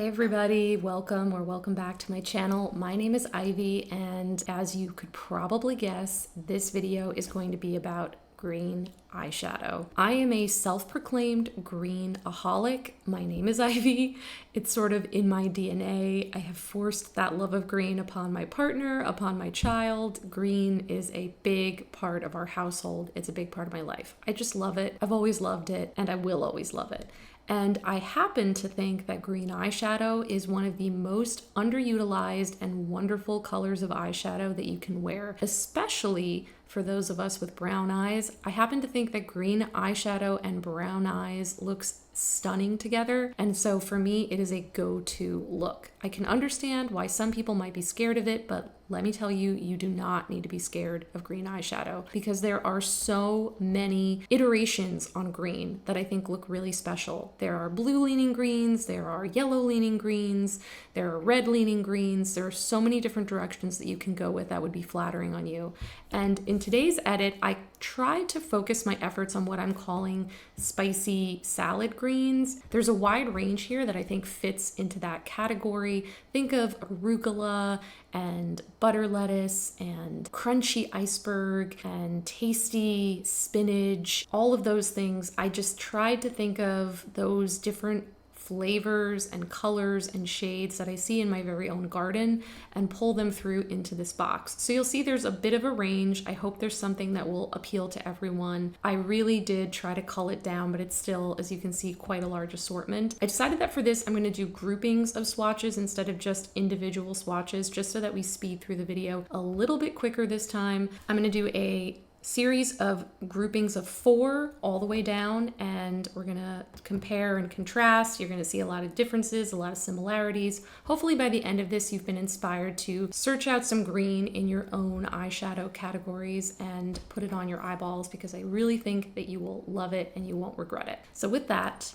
everybody, welcome back to my channel. My name is Ivy, and as you could probably guess, this video is going to be about green eyeshadow. I am a self-proclaimed green-aholic. My name is Ivy. It's sort of in my DNA. I have forced that love of green upon my partner, upon my child. Green is a big part of our household. It's a big part of my life. I just love it. I've always loved it, and I will always love it. And I happen to think that green eyeshadow is one of the most underutilized and wonderful colors of eyeshadow that you can wear, especially for those of us with brown eyes. I happen to think that green eyeshadow and brown eyes looks stunning together. And so for me, it is a go-to look. I can understand why some people might be scared of it, but let me tell you, you do not need to be scared of green eyeshadow because there are so many iterations on green that I think look really special. There are blue leaning greens, there are yellow leaning greens, there are red leaning greens. There are so many different directions that you can go with that would be flattering on you. And in today's edit, I tried to focus my efforts on what I'm calling spicy salad greens. There's a wide range here that I think fits into that category. Think of arugula and butter lettuce and crunchy iceberg and tasty spinach, all of those things. I just tried to think of those different flavors and colors and shades that I see in my very own garden and pull them through into this box. So you'll see there's a bit of a range. I hope there's something that will appeal to everyone. I really did try to cull it down, but it's still, as you can see, quite a large assortment. I decided that for this, I'm going to do groupings of swatches instead of just individual swatches, just so that we speed through the video a little bit quicker this time. I'm going to do a series of groupings of 4 all the way down, and we're gonna compare and contrast. You're gonna see a lot of differences, a lot of similarities. Hopefully by the end of this, you've been inspired to search out some green in your own eyeshadow categories and put it on your eyeballs, because I really think that you will love it and you won't regret it. So with that,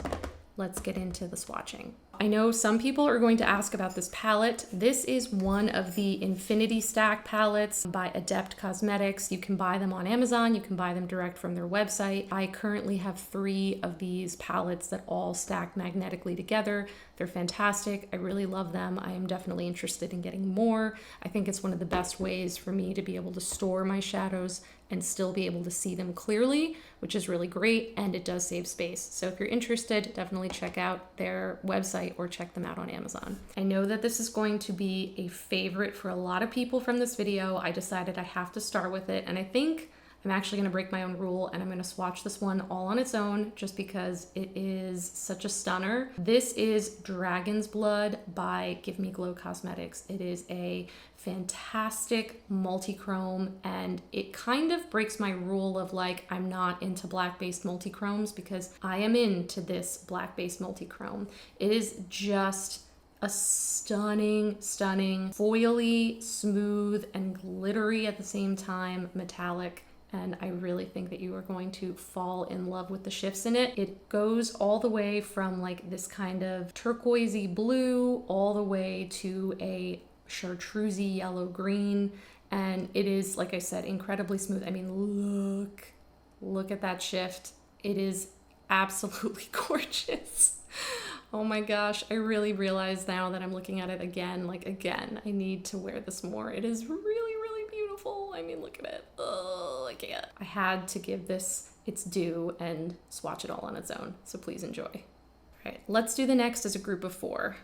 let's get into the swatching. I know some people are going to ask about this palette. This is one of the Infinity Stack palettes by Adept Cosmetics. You can buy them on Amazon. You can buy them direct from their website. I currently have 3 of these palettes that all stack magnetically together. They're fantastic. I really love them. I am definitely interested in getting more. I think it's one of the best ways for me to be able to store my shadows and still be able to see them clearly, which is really great, and it does save space. So if you're interested, definitely check out their website or check them out on Amazon. I know that this is going to be a favorite for a lot of people from this video. I decided I have to start with it, and I think I'm actually going to break my own rule, and I'm going to swatch this one all on its own just because it is such a stunner. This is Dragon's Blood by Give Me Glow Cosmetics. It is a fantastic multi-chrome, and it kind of breaks my rule of like, I'm not into black-based multi-chromes, because I am into this black-based multi-chrome. It is just a stunning, foily, smooth, and glittery at the same time, metallic. And I really think that you are going to fall in love with the shifts in it. It goes all the way from like this kind of turquoisey blue all the way to a chartreusey yellow green. And it is, like I said, incredibly smooth. I mean, look at that shift. It is absolutely gorgeous. Oh my gosh, I really realize now that I'm looking at it again, I need to wear this more. It is really beautiful. I mean, look at it. Oh, I can't. I had to give this its due and swatch it all on its own, so please enjoy. All right, let's do the next as a group of 4.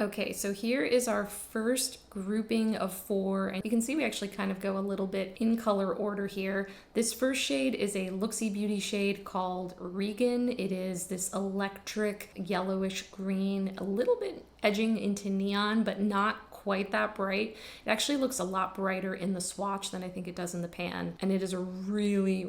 Okay, so here is our first grouping of 4, and you can see we actually kind of go a little bit in color order here. This first shade is a Looxi Beauty shade called Regan. It is this electric yellowish green, a little bit edging into neon, but not quite that bright. It actually looks a lot brighter in the swatch than I think it does in the pan, and it is a really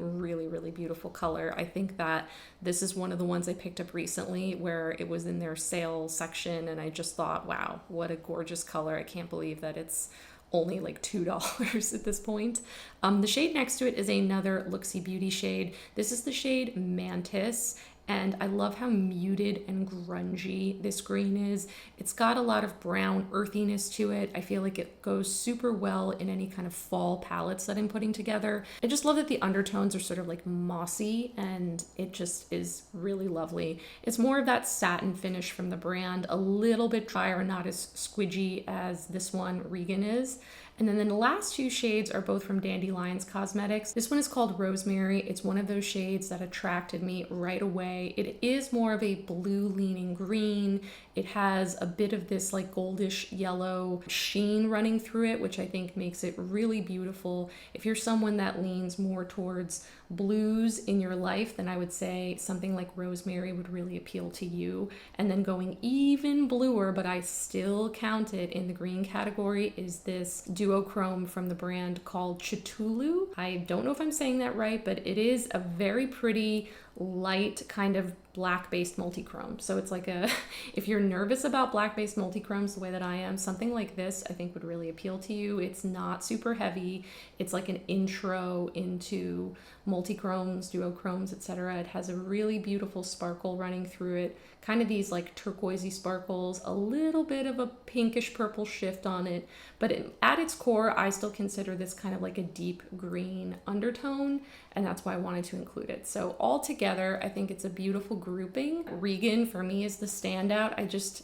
beautiful color. I think that this is one of the ones I picked up recently where it was in their sale section, and I just thought, wow, what a gorgeous color. I can't believe that it's only like $2 at this point. The shade next to it is another Looxi Beauty shade. This is the shade Mantis, And I love how muted and grungy this green is. It's got a lot of brown earthiness to it. I feel like it goes super well in any kind of fall palettes that I'm putting together. I just love that the undertones are sort of like mossy, and it just is really lovely. It's more of that satin finish from the brand, a little bit drier, not as squidgy as this one, Regan, is. And then the last two shades are both from Dandelions Cosmetics. This one is called Rosemary. It's one of those shades that attracted me right away. It is more of a blue leaning green. It has a bit of this like goldish yellow sheen running through it, which I think makes it really beautiful. If you're someone that leans more towards blues in your life, then I would say something like Rosemary would really appeal to you. And then going even bluer, but I still count it in the green category, is this duochrome from the brand called Chitulu. I don't know if I'm saying that right, but it is a very pretty light kind of black-based multi-chrome. So it's like a, if you're nervous about black-based multi-chromes the way that I am, something like this I think would really appeal to you. It's not super heavy. It's like an intro into multi-chromes, duochromes, etc. It has a really beautiful sparkle running through it, kind of these like turquoisey sparkles, a little bit of a pinkish purple shift on it, but at its core, I still consider this kind of like a deep green undertone, and that's why I wanted to include it. So all together, I think it's a beautiful grouping. Regan for me is the standout.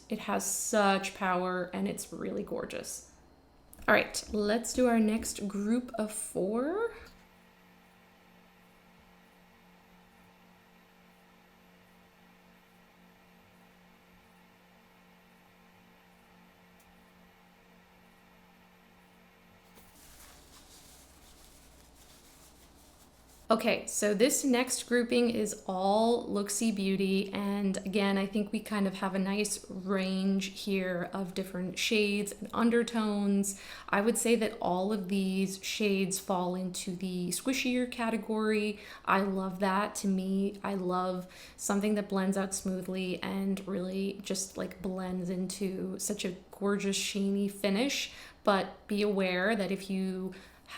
It has such power and it's really gorgeous. All right, let's do our next group of 4. Okay, so this next grouping is all Looxi Beauty, and again, I think we kind of have a nice range here of different shades and undertones. I would say that all of these shades fall into the squishier category. I love that. To me, I love something that blends out smoothly and really just like blends into such a gorgeous sheeny finish. But be aware that if you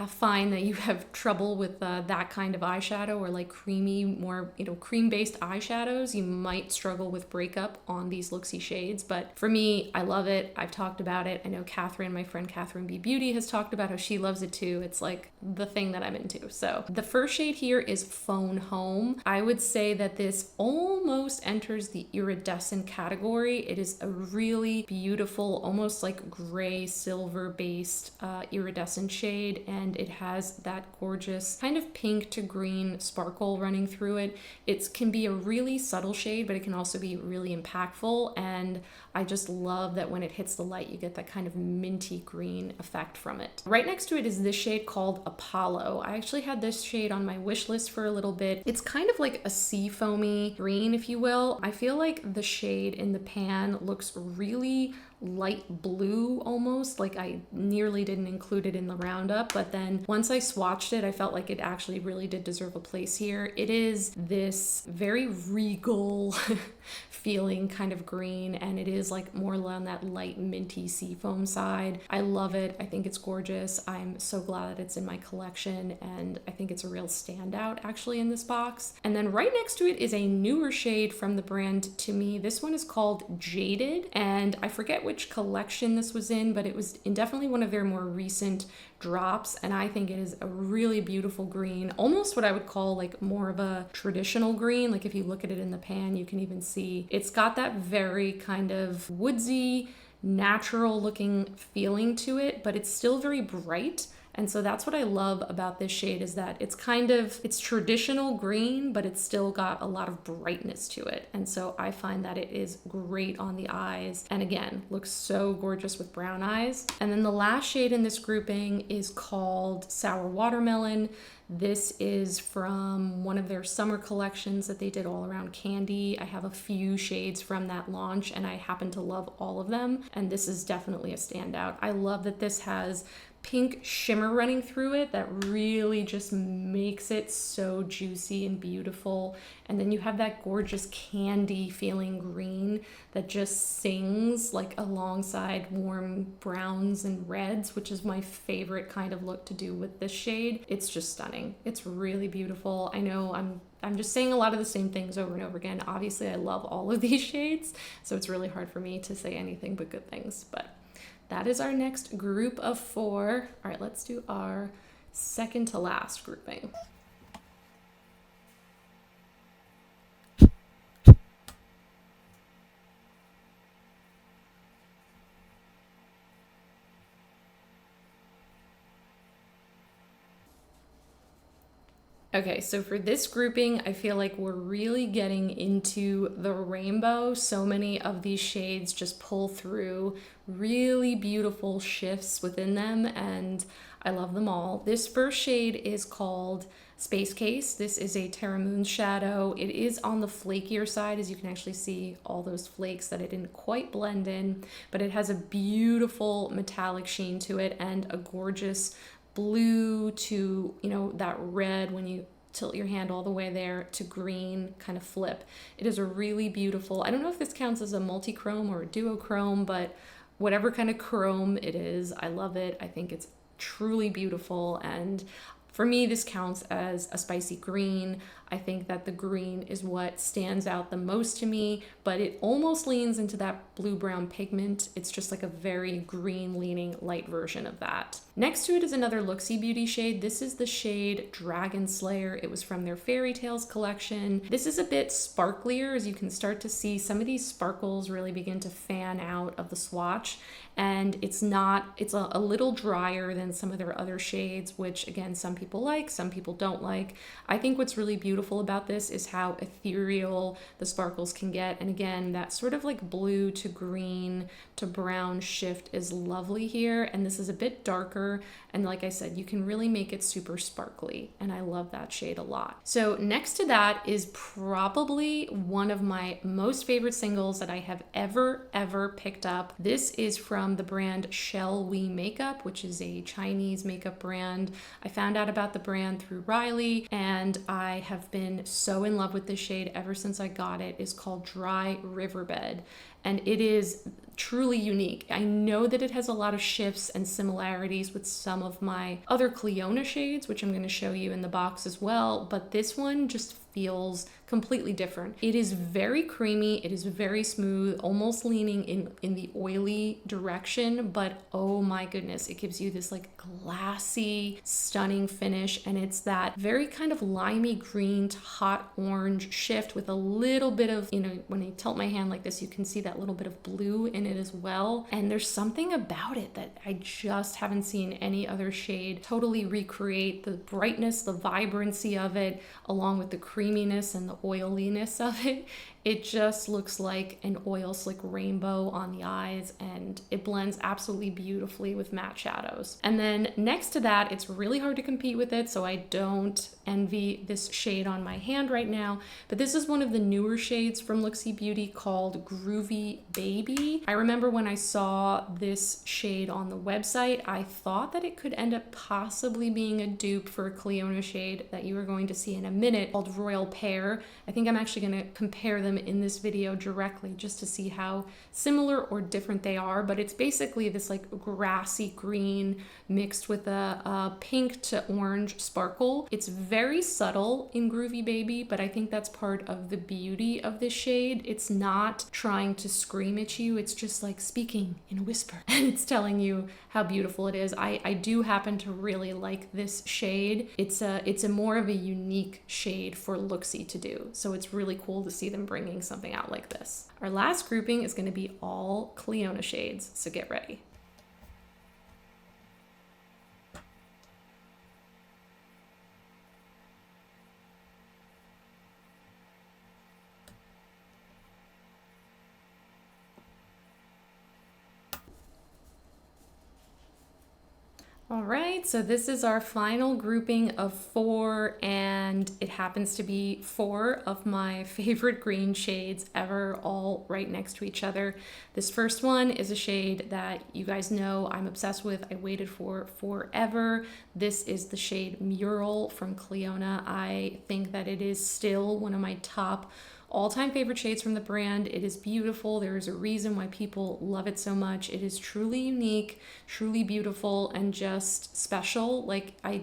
find that you have trouble with that kind of eyeshadow, or like creamy, more cream-based eyeshadows, you might struggle with breakup on these Looxi shades. But for me, I love it. I've talked about it. I know Catherine, my friend Catherine B Beauty, has talked about how she loves it too. It's like the thing that I'm into. So the first shade here is Phone Home. I would say that this almost enters the iridescent category. It is a really beautiful, almost like gray silver based iridescent shade, and it has that gorgeous kind of pink to green sparkle running through it. It can be a really subtle shade, but it can also be really impactful, and I just love that when it hits the light, you get that kind of minty green effect from it. Right next to it is this shade called Apollo. I actually had this shade on my wish list for a little bit. It's kind of like a sea foamy green, if you will. I feel like the shade in the pan looks really light blue almost, like I nearly didn't include it in the roundup, but then once I swatched it, I felt like it actually really did deserve a place here. It is this very regal feeling kind of green, and it is like more on that light minty seafoam side. I love it. I think it's gorgeous. I'm so glad that it's in my collection, and I think it's a real standout actually in this box. And then right next to it is a newer shade from the brand to me. This one is called Jaded, and I forget which collection this was in, but it was in definitely one of their more recent drops, and I think it is a really beautiful green, almost what I would call like more of a traditional green. Like if you look at it in the pan, you can even see it's got that very kind of woodsy, natural looking feeling to it, but it's still very bright. And so that's what I love about this shade, is that it's traditional green, but it's still got a lot of brightness to it. And so I find that it is great on the eyes. And again, looks so gorgeous with brown eyes. And then the last shade in this grouping is called Sour Watermelon. This is from one of their summer collections that they did all around candy. I have a few shades from that launch, and I happen to love all of them. And this is definitely a standout. I love that this has pink shimmer running through it that really just makes it so juicy and beautiful. And then you have that gorgeous candy feeling green that just sings like alongside warm browns and reds, which is my favorite kind of look to do with this shade. It's just stunning. It's really beautiful. I know I'm just saying a lot of the same things over and over again. Obviously, I love all of these shades, so it's really hard for me to say anything but good things. But that is our next group of 4. All right, let's do our second to last grouping. Okay, so for this grouping, I feel like we're really getting into the rainbow. So many of these shades just pull through really beautiful shifts within them, and I love them all. This first shade is called Space Case. This is a Terra Moon shadow. It is on the flakier side, as you can actually see all those flakes that I didn't quite blend in, but it has a beautiful metallic sheen to it and a gorgeous blue to, you know, that red when you tilt your hand all the way there to green kind of flip. It is a really beautiful, I don't know if this counts as a multi-chrome or a duochrome, but whatever kind of chrome it is, I love it. I think it's truly beautiful, and for me, this counts as a spicy green. I think that the green is what stands out the most to me, but it almost leans into that blue-brown pigment. It's just like a very green-leaning light version of that. Next to it is another Looxi Beauty shade. This is the shade Dragon Slayer. It was from their Fairy Tales collection. This is a bit sparklier, as you can start to see some of these sparkles really begin to fan out of the swatch, and it's a little drier than some of their other shades, which again, some people like, some people don't like. I think what's really beautiful about this is how ethereal the sparkles can get, and again, that sort of like blue to green to brown shift is lovely here, and this is a bit darker, and like I said, you can really make it super sparkly, and I love that shade a lot. So next to that is probably one of my most favorite singles that I have ever picked up. This is from the brand Shell We Makeup, which is a Chinese makeup brand. I found out about the brand through Riley, and I have been so in love with this shade ever since I got it. It's called Dry Riverbed, and it is truly unique. I know that it has a lot of shifts and similarities with some of my other Clionadh shades, which I'm going to show you in the box as well, but this one just feels completely different. It is very creamy, it is very smooth, almost leaning in the oily direction, but oh my goodness, it gives you this like glassy, stunning finish, and it's that very kind of limey green to hot orange shift with a little bit of, you know, when I tilt my hand like this, you can see that little bit of blue in it as well, and there's something about it that I just haven't seen any other shade totally recreate. The brightness, the vibrancy of it, along with the creaminess and the oiliness of it. It just looks like an oil slick rainbow on the eyes, and it blends absolutely beautifully with matte shadows. And then next to that, it's really hard to compete with it, so I don't envy this shade on my hand right now, but this is one of the newer shades from Looxi Beauty called Groovy Baby. I remember when I saw this shade on the website, I thought that it could end up possibly being a dupe for a Clionadh shade that you are going to see in a minute called Royal Pear. I think I'm actually going to compare them in this video directly just to see how similar or different they are, but it's basically this like grassy green mixed with a pink to orange sparkle. It's very subtle in Groovy Baby, but I think that's part of the beauty of this shade. It's not trying to scream at you, it's just like speaking in a whisper and it's telling you how beautiful it is. I do happen to really like this shade. It's a more of a unique shade for Looxi to do, so it's really cool to see them bringing something out like this. Our last grouping is going to be all Clionadh shades, so get ready. All right, so this is our final grouping of 4, and it happens to be 4 of my favorite green shades ever, all right next to each other. This first one is a shade that you guys know I'm obsessed with. I waited for forever. This is the shade Mural from Clionadh. I think that it is still one of my top all-time favorite shades from the brand. It is beautiful. There is a reason why people love it so much. It is truly unique, truly beautiful, and just special. Like, I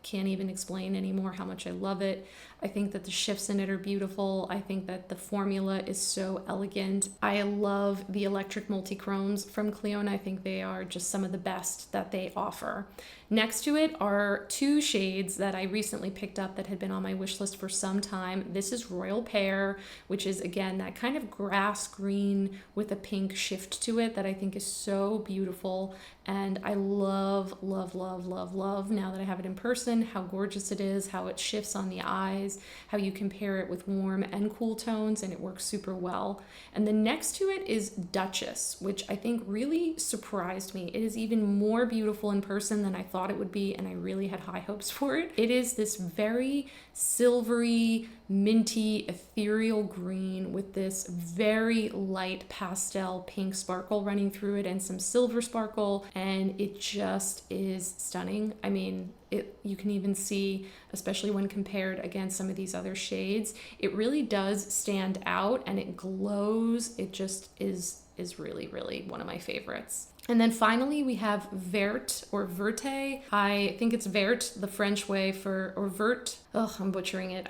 can't even explain anymore how much I love it. I think that the shifts in it are beautiful. I think that the formula is so elegant. I love the electric multi-chromes from Clionadh. I think they are just some of the best that they offer. Next to it are 2 shades that I recently picked up that had been on my wish list for some time. This is Royal Pear, which is, again, that kind of grass green with a pink shift to it that I think is so beautiful. And I love, love, love, love, love, now that I have it in person, how gorgeous it is, how it shifts on the eyes, how you compare it with warm and cool tones, and it works super well. And then next to it is Duchess, which I think really surprised me. It is even more beautiful in person than I thought it would be, and I really had high hopes for it. It is this very silvery, minty, ethereal green with this very light pastel pink sparkle running through it and some silver sparkle, and it just is stunning. I mean, you can even see, especially when compared against some of these other shades, it really does stand out and it glows. It just is really, really one of my favorites. And then finally we have Verte or Verte. I think it's Verte, the French way for, or Verte. Oh, I'm butchering it.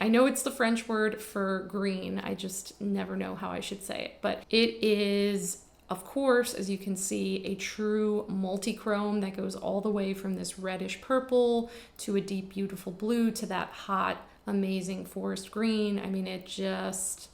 I know it's the French word for green. I just never know how I should say it. But it is, of course, as you can see, a true multi-chrome that goes all the way from this reddish purple to a deep, beautiful blue to that hot, amazing forest green. I mean, it just,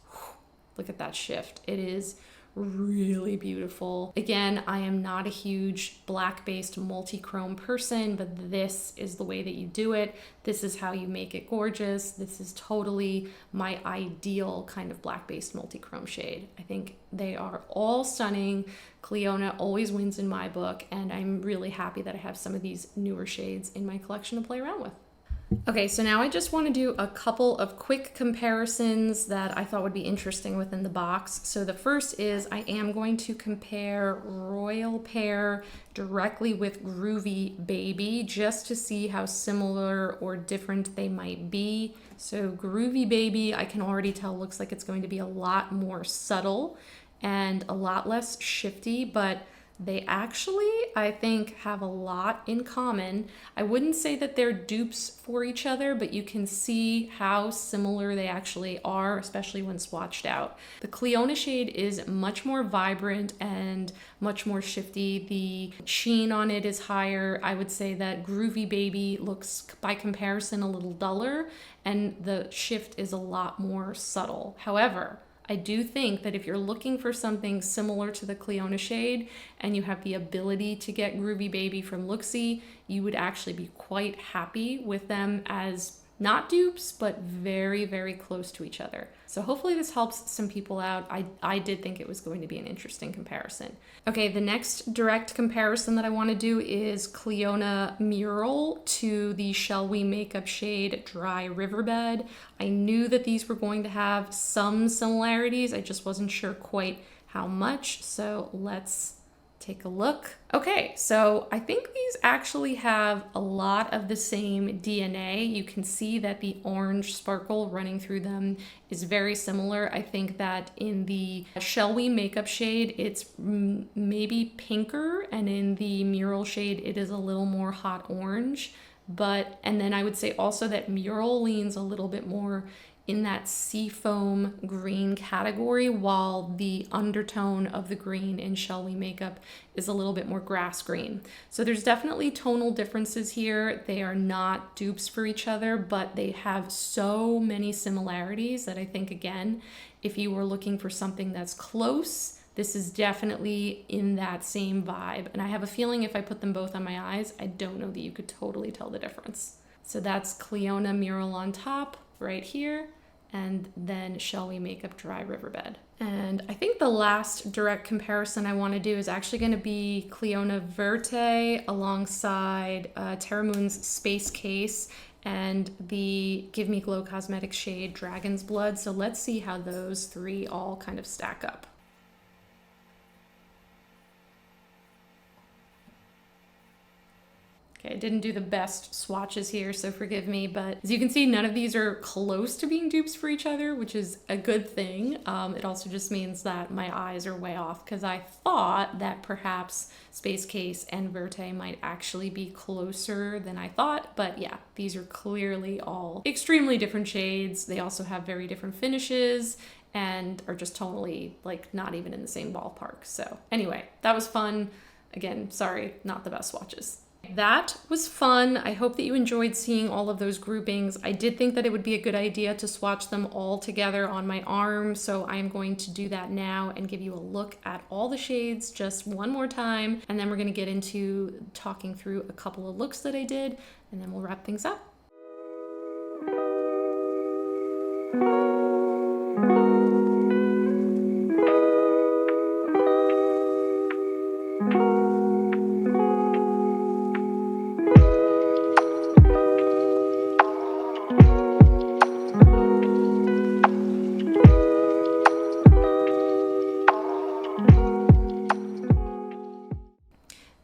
look at that shift. It is really beautiful. Again, I am not a huge black-based multi-chrome person, but this is the way that you do it. This is how you make it gorgeous. This is totally my ideal kind of black-based multi-chrome shade. I think they are all stunning. Clionadh always wins in my book, and I'm really happy that I have some of these newer shades in my collection to play around with. Okay, so now I just want to do a couple of quick comparisons that I thought would be interesting within the box. So the first is I am going to compare Royal Pear directly with Groovy Baby just to see how similar or different they might be. So Groovy Baby, I can already tell, looks like it's going to be a lot more subtle and a lot less shifty, but they actually, I think, have a lot in common. I wouldn't say that they're dupes for each other, but you can see how similar they actually are, especially when swatched out. The Clionadh shade is much more vibrant and much more shifty. The sheen on it is higher. I would say that Groovy Baby looks, by comparison, a little duller, and the shift is a lot more subtle. However, I do think that if you're looking for something similar to the Clionadh shade and you have the ability to get Groovy Baby from Looxi, you would actually be quite happy with them as not dupes, but very, very close to each other. So hopefully this helps some people out. I did think it was going to be an interesting comparison. Okay, the next direct comparison that I want to do is Clionadh Mural to the Shall We Makeup shade Dry Riverbed. I knew that these were going to have some similarities. I just wasn't sure quite how much. So let's take a look. Okay, so I think these actually have a lot of the same DNA. You can see that the orange sparkle running through them is very similar. I think that in the Shall We Makeup shade, it's maybe pinker, and in the Mural shade, it is a little more hot orange. And then I would say also that Mural leans a little bit more in that seafoam green category, while the undertone of the green in Shall We Makeup is a little bit more grass green. So there's definitely tonal differences here. They are not dupes for each other, but they have so many similarities that I think, again, if you were looking for something that's close, this is definitely in that same vibe. And I have a feeling if I put them both on my eyes, I don't know that you could totally tell the difference. So that's Clionadh Mural on top right here. and then Shall We Makeup Dry Riverbed. And I think the last direct comparison I want to do is actually going to be Clionadh Verte alongside Terra Moon's Space Case and the Give Me Glow Cosmetics shade Dragon's Blood. So let's see how those three all kind of stack up. Okay, I didn't do the best swatches here, so forgive me, but as you can see, none of these are close to being dupes for each other, which is a good thing. It also just means that my eyes are way off, because I thought that perhaps Space Case and Verte might actually be closer than I thought, but yeah, these are clearly all extremely different shades. They also have very different finishes and are just totally like not even in the same ballpark. So anyway, that was fun. Again, sorry, not the best swatches. That was fun. I hope that you enjoyed seeing all of those groupings. I did think that it would be a good idea to swatch them all together on my arm, so I am going to do that now and give you a look at all the shades just one more time, and then we're going to get into talking through a couple of looks that I did, and then we'll wrap things up.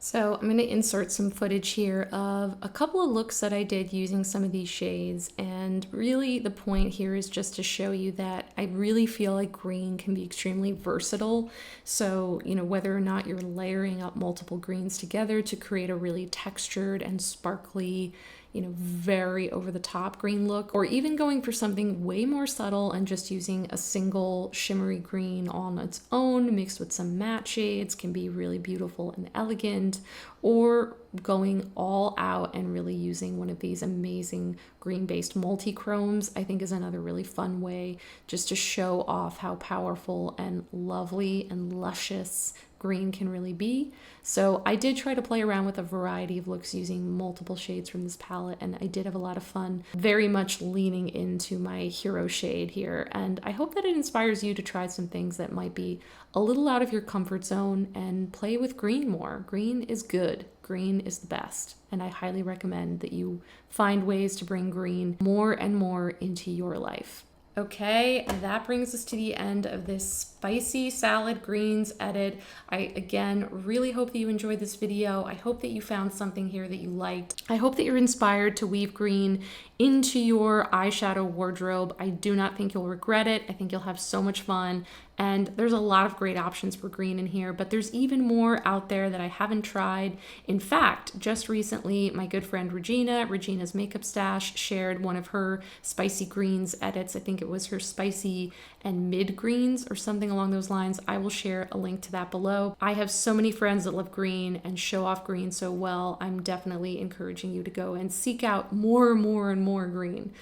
So I'm going to insert some footage here of a couple of looks that I did using some of these shades, and really the point here is just to show you that I really feel like green can be extremely versatile. So, you know, whether or not you're layering up multiple greens together to create a really textured and sparkly, you know, very over the top green look, or even going for something way more subtle and just using a single shimmery green on its own mixed with some matte shades can be really beautiful and elegant, or going all out and really using one of these amazing green-based multi-chromes, I think is another really fun way just to show off how powerful and lovely and luscious green can really be. So I did try to play around with a variety of looks using multiple shades from this palette, and I did have a lot of fun, very much leaning into my hero shade here. And I hope that it inspires you to try some things that might be a little out of your comfort zone and play with green more. Green is good. Green is the best. And I highly recommend that you find ways to bring green more and more into your life. Okay, and that brings us to the end of this spicy salad greens edit. I, again, really hope that you enjoyed this video. I hope that you found something here that you liked. I hope that you're inspired to weave green into your eyeshadow wardrobe. I do not think you'll regret it. I think you'll have so much fun. And there's a lot of great options for green in here, but there's even more out there that I haven't tried. In fact, just recently, my good friend Regina's Makeup Stash, shared one of her spicy greens edits. I think it was her spicy and mid greens or something along those lines. I will share a link to that below. I have so many friends that love green and show off green so well. I'm definitely encouraging you to go and seek out more and more green.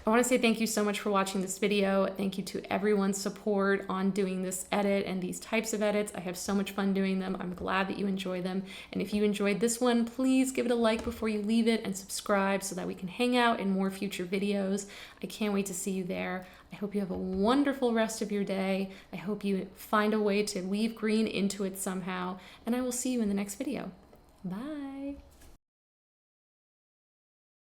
I want to say thank you so much for watching this video. Thank you to everyone's support on doing this edit and these types of edits. I have so much fun doing them. I'm glad that you enjoy them. And if you enjoyed this one, please give it a like before you leave it and subscribe so that we can hang out in more future videos. I can't wait to see you there. I hope you have a wonderful rest of your day. I hope you find a way to weave green into it somehow. And I will see you in the next video. Bye.